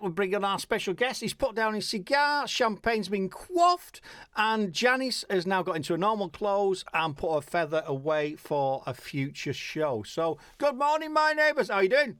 We'll bring on our special guest. He's put down his cigar, champagne's been quaffed, and Janice has now got into her normal clothes and put her feather away for a future show. So, good morning, my neighbours. How you doing?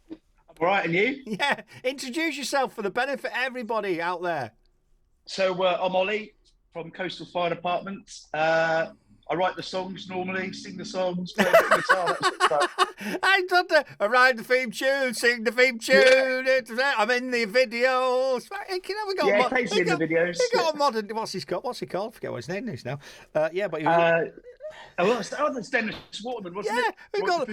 I'm all right, and you? Yeah, introduce yourself for the benefit of everybody out there. So I'm Ollie from Coastal Fire Dept. I write the songs normally, sing the songs, play a bit of guitar, that sort of stuff. I write the theme tune, sing the theme tune. I'm in the videos. Yeah, Casey in the videos. He got a modern. What's he called? I forget what his name is now. Yeah, but he was, that's Dennis Waterman, wasn't it? We got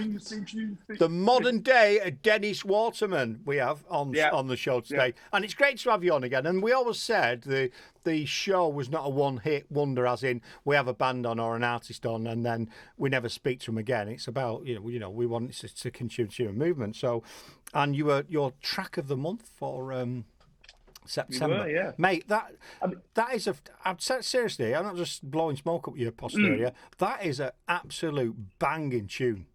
the modern day Dennis Waterman we have on the show today, and it's great to have you on again. And we always said the show was not a one-hit wonder, as in we have a band on or an artist on, and then we never speak to them again. It's about we want it to continue a movement. So, and you were your track of the month for September, mate. That is I'm seriously. I'm not just blowing smoke up your posterior. That is an absolute banging tune.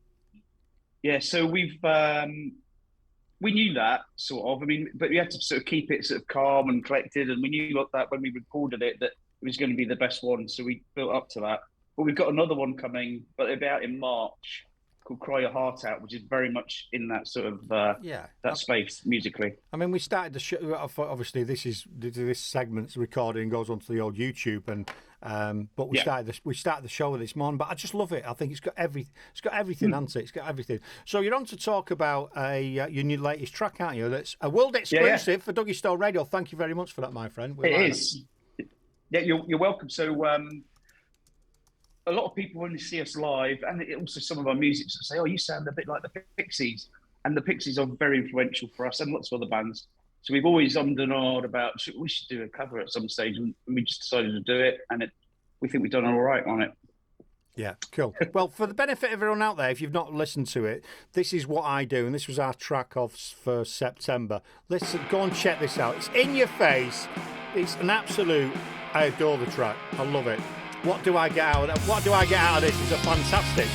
Yeah. So we knew that sort of. I mean, but we had to sort of keep it sort of calm and collected, and we knew that when we recorded it that it was going to be the best one. So we built up to that. But we've got another one coming, but it'll be out in March, called Cry Your Heart Out, which is very much in that sort of that space musically. I mean, we started the show. Obviously, this segment's recording goes onto the old YouTube, and but we started the show this morning. But I just love it. I think it's got everything, hasn't it? It's got everything. So you're on to talk about your new latest track, aren't you? That's a world exclusive for Dougie Store Radio. Thank you very much for that, my friend. It is. Yeah, you're welcome. So. A lot of people when they see us live, and also some of our music, say, "Oh, you sound a bit like the Pixies," and the Pixies are very influential for us and lots of other bands. So we've always ummed and ahed about we should do a cover at some stage, and we just decided to do it, and we think we've done all right on it. Yeah, cool. Well, for the benefit of everyone out there, if you've not listened to it, this is what I do, and this was our track for September. Listen, go and check this out. It's in your face. It's an absolute. I adore the track. I love it. What do I get out of that? What do I get out of this? It's a fantastic.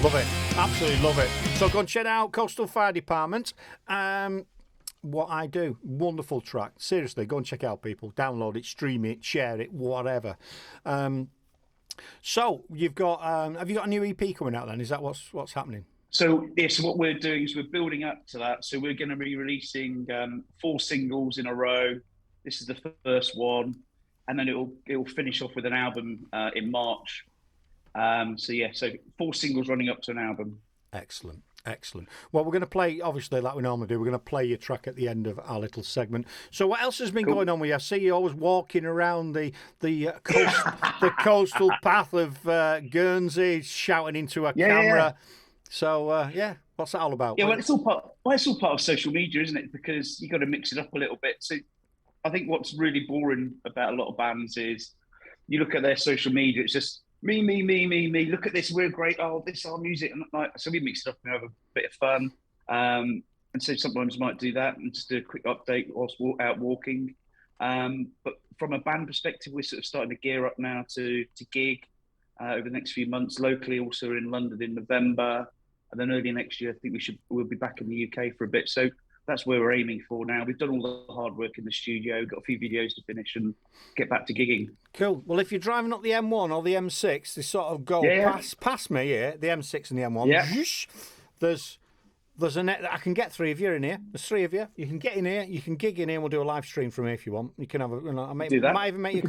Love it. Absolutely love it. So go and check out Coastal Fire Dept. What I do. Wonderful track. Seriously, go and check it out, people. Download it, stream it, share it, whatever. So you've got have you got a new EP coming out then? Is that what's happening? So what we're doing is we're building up to that. So we're going to be releasing 4 singles in a row. This is the first one, and then it'll finish off with an album in March. So 4 singles running up to an album. Excellent. Well, we're going to play, obviously, like we normally do. We're going to play your track at the end of our little segment. So, what else has been going on with you? I see you always walking around the coastal path of Guernsey, shouting into a camera. Yeah. So, what's that all about? Yeah, well, it's all part of social media, isn't it? Because you got to mix it up a little bit. So, I think what's really boring about a lot of bands is you look at their social media, it's just me. Look at this, we're great. Oh, this is our music, and so we mix it up and have a bit of fun. And so sometimes might do that and just do a quick update whilst out walking. But from a band perspective, we're sort of starting to gear up now to gig over the next few months locally. Also in London in November. And then early next year, I think we'll be back in the UK for a bit. So that's where we're aiming for now. We've done all the hard work in the studio, got a few videos to finish and get back to gigging. Cool. Well, if you're driving up the M1 or the M6, they sort of go past me here, the M6 and the M1. Yeah. There's a net that I can get 3 of you in here. There's 3 of you. You can get in here. You can gig in here. And we'll do a live stream from here if you want. You can have I might even make you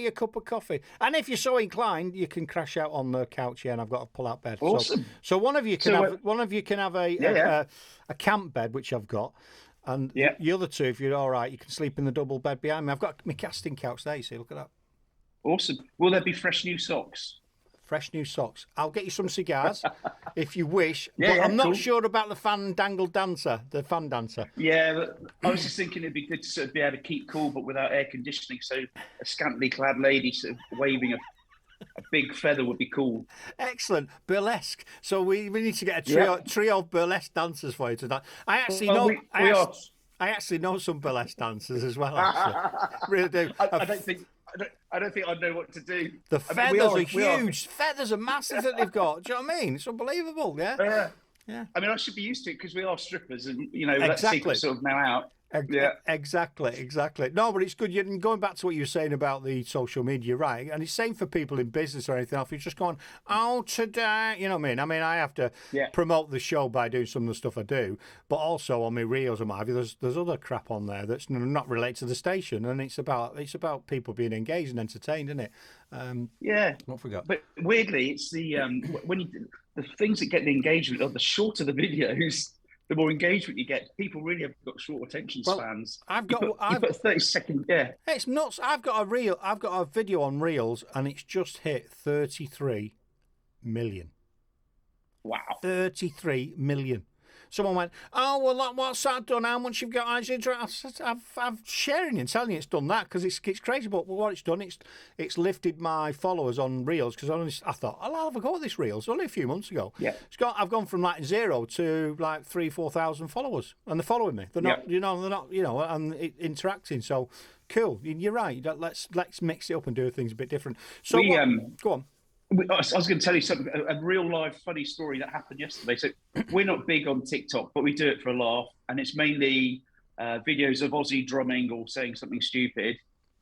a cup of coffee. And if you're so inclined, you can crash out on the couch here. And I've got a pull-out bed. Awesome. So one of you can have a camp bed, which I've got, and the other 2, if you're all right, you can sleep in the double bed behind me. I've got my casting couch there. You see, look at that. Awesome. Will there be fresh new socks? Fresh new socks. I'll get you some cigars if you wish. But I'm not sure about the fan dancer. Yeah, but I was just thinking it'd be good to sort of be able to keep cool, but without air conditioning. So a scantily clad lady sort of waving a big feather would be cool. Excellent. Burlesque. So we need to get a trio of burlesque dancers for you tonight. I actually know some burlesque dancers as well. Really do. I don't think I don't think I'd know what to do. The feathers are huge. Feathers are massive that they've got. Do you know what I mean? It's unbelievable. Yeah. Yeah. I mean, I should be used to it because we are strippers, and Exactly. that secret's sort of now out. Exactly. No, but it's good. You're going back to what you were saying about the social media, right? And it's same for people in business or anything else. You're just going, today, you know what I mean? I mean, I have to promote the show by doing some of the stuff I do, but also on my reels and what have you, there's other crap on there that's not related to the station, and it's about people being engaged and entertained, isn't it? Don't forget. But weirdly, it's the the things that get the engagement are the shorter the videos. The more engagement you get, people really have got short attention spans. I've got a 30-second. Yeah, it's nuts. I've got a video on Reels, and it's just hit 33 million. Wow, 33 million. Someone went, oh, well, what's that done? How much you've got? I'm sharing and telling you it's done that because it's crazy. But what it's done, it's lifted my followers on Reels because I thought, I'll have a go at this Reels only a few months ago. Yeah, I've gone from like 0 to like 3,000-4,000 followers, and they're following me. They're not, they're not, and interacting. So cool. You're right. Let's mix it up and do things a bit different. So go on. I was going to tell you something, a real life funny story that happened yesterday. So we're not big on TikTok, but we do it for a laugh. And it's mainly videos of Aussie drumming or saying something stupid.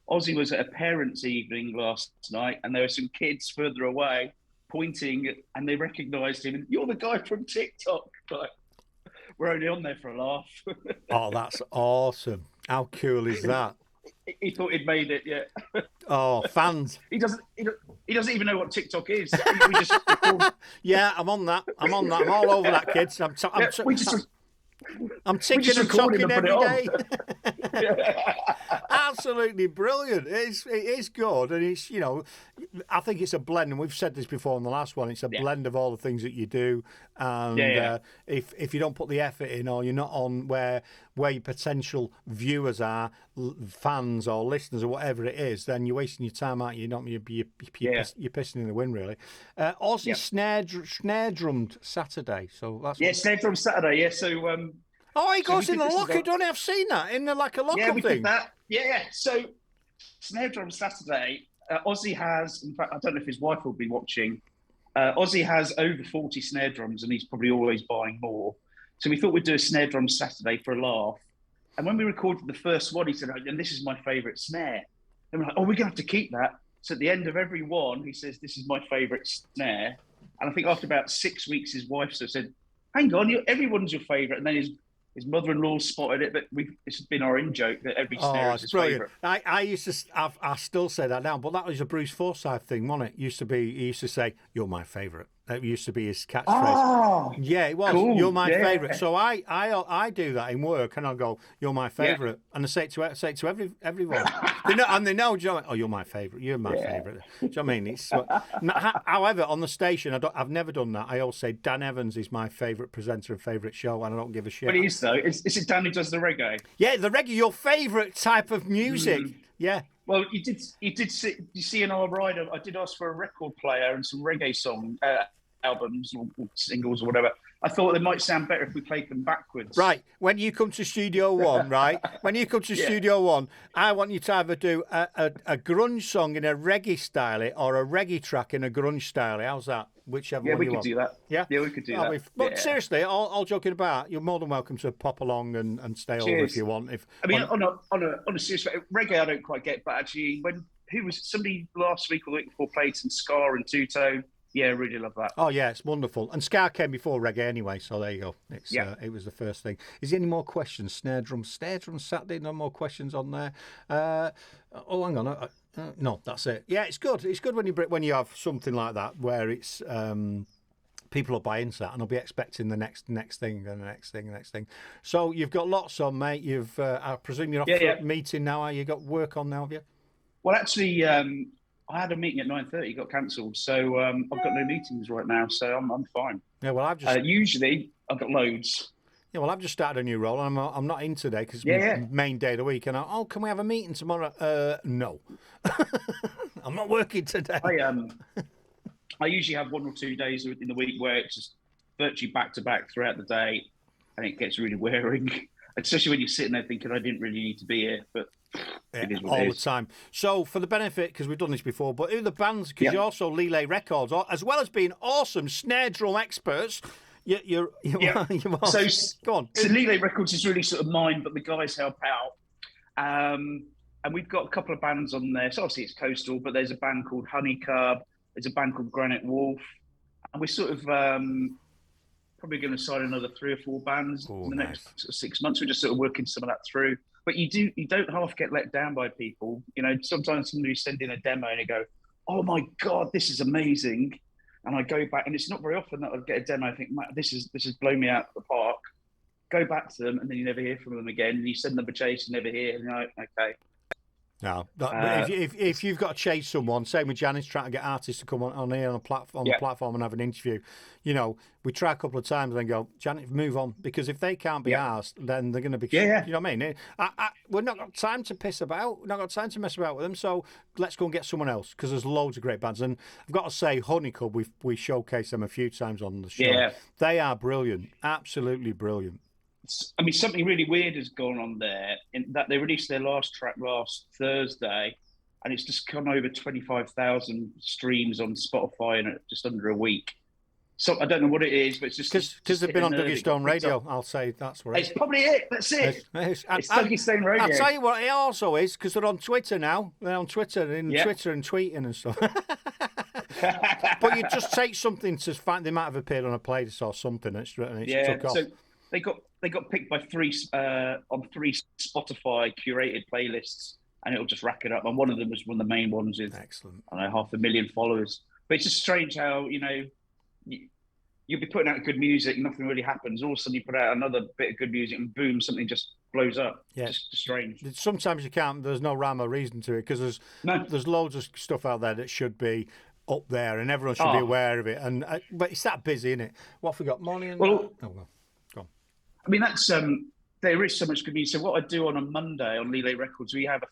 Aussie was at a parents' evening last night, and there were some kids further away pointing, and they recognised him. And you're the guy from TikTok. Like, we're only on there for a laugh. Oh, that's awesome. How cool is that? He thought he'd made it, yeah. Oh, fans. He doesn't even know what TikTok is. Yeah, I'm on that. I'm all over that, kids. I'm ticking and talking every day. Absolutely brilliant. It is good, and it's I think it's a blend, and we've said this before in the last one. It's a blend of all the things that you do, and if you don't put the effort in, or you're not on where your potential viewers are, fans or listeners or whatever it is, then you're wasting your time, aren't you? You're pissing in the wind, really. Aussie snare drummed Saturday, so that's snare drum Saturday. Yeah, so he goes in the locker, don't he? I've seen that in a locker thing. Yeah, we did that. Yeah. So snare drum Saturday. Aussie has, in fact, I don't know if his wife will be watching. Aussie has over 40 snare drums, and he's probably always buying more. So we thought we'd do a snare drum Saturday for a laugh. And when we recorded the first one, he said, and this is my favourite snare. And we're like, we're going to have to keep that. So at the end of every one, he says, this is my favourite snare. And I think after about 6 weeks, his wife said, hang on, everyone's your favourite. And then his mother-in-law spotted it, but it's been our in-joke that every snare is his favourite. I still say that now, but that was a Bruce Forsyth thing, wasn't it? He used to say, you're my favourite. That used to be his catchphrase. Oh, yeah, it was. Cool. You're my favourite. So I do that in work, and I'll go, you're my favourite. Yeah. And I say it to everyone. They know, do you know, you're my favourite. You're my favourite. Do you know what I mean? However, on the station, I've never done that. I always say Dan Evans is my favourite presenter and favourite show, and I don't give a shit. But he is, though. Is it Dan who does the reggae? Yeah, the reggae, your favourite type of music. Yeah. Well, you see in our ride, I did ask for a record player and some reggae song albums or singles or whatever. I thought they might sound better if we played them backwards. Right. When you come to Studio One, right? When you come to Studio One, I want you to either do a grunge song in a reggae style or a reggae track in a grunge style. How's that? Whichever one you want. Yeah, we could do that. Yeah? Yeah, we could do that. But seriously, all joking about, you're more than welcome to pop along and stay over if you want. On a serious reggae, I don't quite get, but actually, somebody last week or the week before played some ska and two-tone. Yeah, really love that. Oh, yeah, it's wonderful. And ska came before reggae anyway, so there you go. It was the first thing. Is there any more questions? Snare drum Saturday, no more questions on there. Hang on. No, that's it. Yeah, it's good. It's good when you have something like that where it's people will buy into that and they'll be expecting the next thing and the next thing. So you've got lots on, mate. I presume you're off for a meeting now. You got work on now, have you? Well, actually, I had a meeting at 9:30, got cancelled, so I've got no meetings right now, so I'm fine. Yeah, well, I've just usually I've got loads. Yeah, well, I've just started a new role, and I'm not in today because it's my main day of the week. And can we have a meeting tomorrow? No, I'm not working today. I usually have 1 or 2 days in the week where it's just virtually back to back throughout the day, and it gets really wearing, especially when you're sitting there thinking I didn't really need to be here, but. It is all the time. So, for the benefit, because we've done this before, but who are the bands? Because you're also Lele Records, as well as being awesome snare drum experts. You're So, go on. So Lele Records is really sort of mine, but the guys help out. And we've got a couple of bands on there. So obviously it's Coastal, but there's a band called Honeycurb. There's a band called Granite Wolf. And we're sort of probably going to sign another 3 or 4 bands in the next sort of 6 months. We're just sort of working some of that through. But you don't half get let down by people. You know, sometimes somebody send in a demo and they go, "Oh my God, this is amazing." And I go back, and it's not very often that I get a demo. I think, this has blown me out of the park. Go back to them, and then you never hear from them again. And you send them a chase, and never hear. And you're like, okay. No, if you've got to chase someone, same with Janice trying to get artists to come on here on the platform and have an interview. You know, we try a couple of times and then go, Janice, move on, because if they can't be asked, then they're going to be. You know what I mean? We've not got time to piss about. We've not got time to mess about with them. So let's go and get someone else, because there's loads of great bands. And I've got to say, Honeycomb, we showcased them a few times on the show. Yeah. They are brilliant, absolutely brilliant. I mean, something really weird has gone on there in that they released their last track last Thursday, and it's just come over 25,000 streams on Spotify in just under a week. So I don't know what it is, but it's just because they've been on Dougie Stone Radio. I'll say that's right. It's probably it. That's it. It's Dougie Stone Radio. I'll tell you what it also is, because they're on Twitter now. They're on Twitter Twitter and tweeting and stuff. But you just take something to find they might have appeared on a playlist or something, and it's took off. So they got picked by 3 on 3 Spotify curated playlists, and it'll just rack it up. And one of them was one of the main ones with excellent. I don't know, 500,000 followers. But it's just strange how you'll be putting out good music, nothing really happens. All of a sudden you put out another bit of good music, and boom, something just blows up. Yeah, just strange. Sometimes you can't. There's no rhyme or reason to it, because there's loads of stuff out there that should be up there, and everyone should be aware of it. And but it's that busy, isn't it? What have we got? Morning and Go on. I mean, that's there is so much good music. So what I do on a Monday on Lele Records, we have a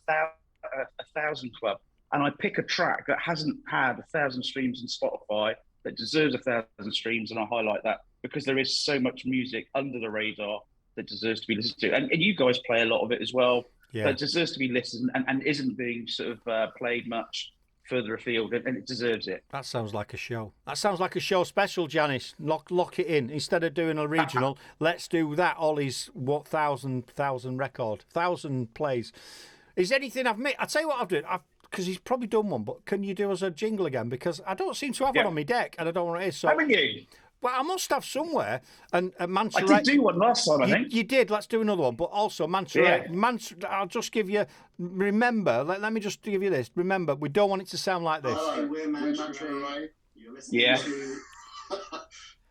1,000 club, and I pick a track that hasn't had 1,000 streams on Spotify that deserves 1,000 streams, and I highlight that because there is so much music under the radar that deserves to be listened to. And you guys play a lot of it as well. That deserves to be listened and isn't being sort of played much further afield, and it deserves it. That sounds like a show. That sounds like a show special, Janice. Lock it in. Instead of doing a regional, let's do that. Ollie's 1,000 record, 1,000 plays. Is anything I've made? I'll tell you what I've done. Because he's probably done one, but can you do us a jingle again? Because I don't seem to have one on my deck, and I don't know what it is. So, haven't you? Well, I must have somewhere. And Manta I did do one last time, I think. You did. Let's do another one. But also, Manta I'll just give you... Remember, let me just give you this. Remember, we don't want it to sound like this. Hello, we're Manta Ray. You're listening to...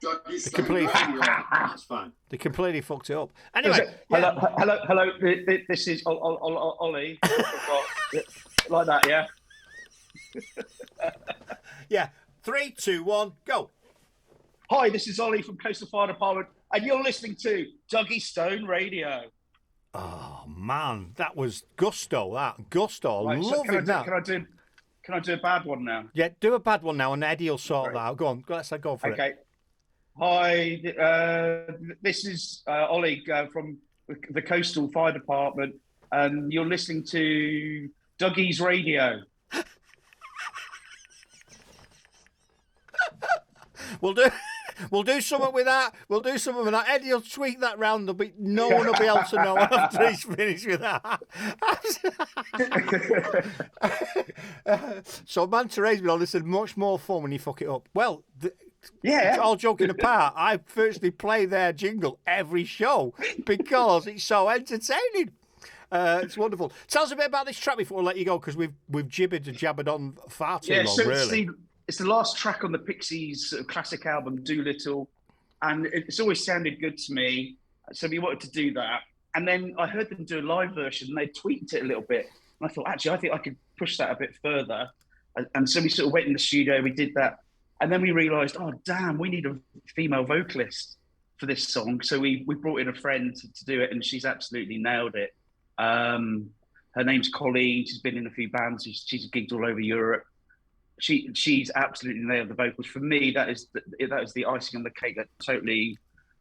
That's fine. They completely fucked it up. Anyway. Hello. This is Ollie. Like that, yeah? Yeah. 3, 2, 1, go. Hi, this is Ollie from Coastal Fire Dept, and you're listening to Dougie Stone Radio. Oh man, that was gusto. Right, loving that. Can I do a bad one now? Yeah, do a bad one now, and Eddie will sort that out. Go on, let's go for it. Okay. Hi, this is Ollie from the Coastal Fire Dept, and you're listening to Dougie's Radio. We'll do something with that. Eddie will tweet that round. No one will be able to know after he's finished with that. So Manta Ray's been on. This is much more fun when you fuck it up. Well, all joking apart, I virtually play their jingle every show because it's so entertaining. It's wonderful. Tell us a bit about this track before we let you go, because we've jibbered and jabbered on far too long, really. It's the last track on the Pixies classic album, Doolittle, and it's always sounded good to me, so we wanted to do that. And then I heard them do a live version, and they tweaked it a little bit. And I thought, actually, I think I could push that a bit further. And so we sort of went in the studio, we did that. And then we realised, oh, damn, we need a female vocalist for this song. So we brought in a friend to do it, and she's absolutely nailed it. Her name's Colleen. She's been in a few bands. She's gigged all over Europe. She's absolutely nailed the vocals. For me, that is the icing on the cake that totally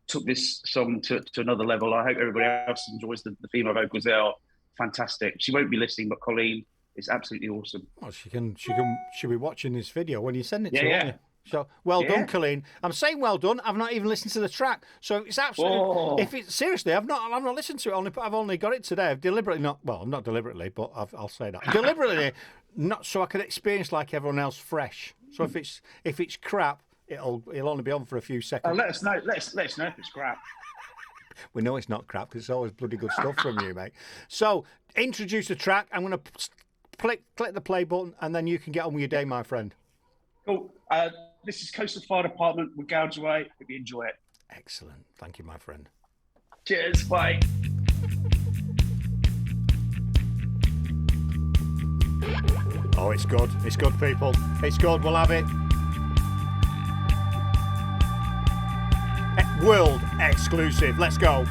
took this song to another level. I hope everybody else enjoys the female vocals. They are fantastic. She won't be listening, but Colleen is absolutely awesome. Well, she'll be watching this video when you send it to her. Yeah. Won't you? So well done, Colleen. I'm saying well done. I've not even listened to the track, so it's absolutely. If it's seriously, I've not listened to it. I've only got it today. I've deliberately not. Well, not deliberately, but I'll say that deliberately, not so I can experience like everyone else fresh. So if it's crap, it'll only be on for a few seconds. Let us know. Let us know if it's crap. We know it's not crap because it's always bloody good stuff from you, mate. So introduce the track. I'm going to click the play button, and then you can get on with your day, my friend. Cool. This is Coastal Fire Department with Gouge Away. Hope you enjoy it. Excellent. Thank you, my friend. Cheers. Bye. Oh, it's good. It's good, people. It's good. We'll have it. World exclusive. Let's go.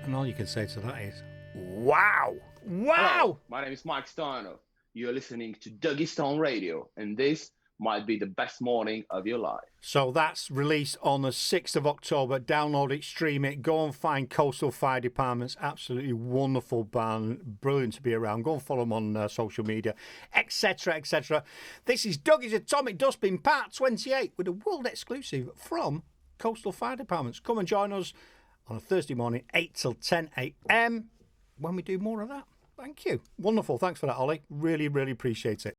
And all you can say to that is, wow! Wow! Hello, my name is Mike Steiner. You're listening to Dougie Stone Radio, and this might be the best morning of your life. So that's released on the 6th of October. Download it, stream it. Go and find Coastal Fire Department's absolutely wonderful band. Brilliant to be around. Go and follow them on social media, etc., etc. This is Dougie's Atomic Dustbin, part 28, with a world exclusive from Coastal Fire Departments. Come and join us on a Thursday morning, 8 till 10 a.m, when we do more of that. Thank you. Wonderful. Thanks for that, Ollie. Really, really appreciate it.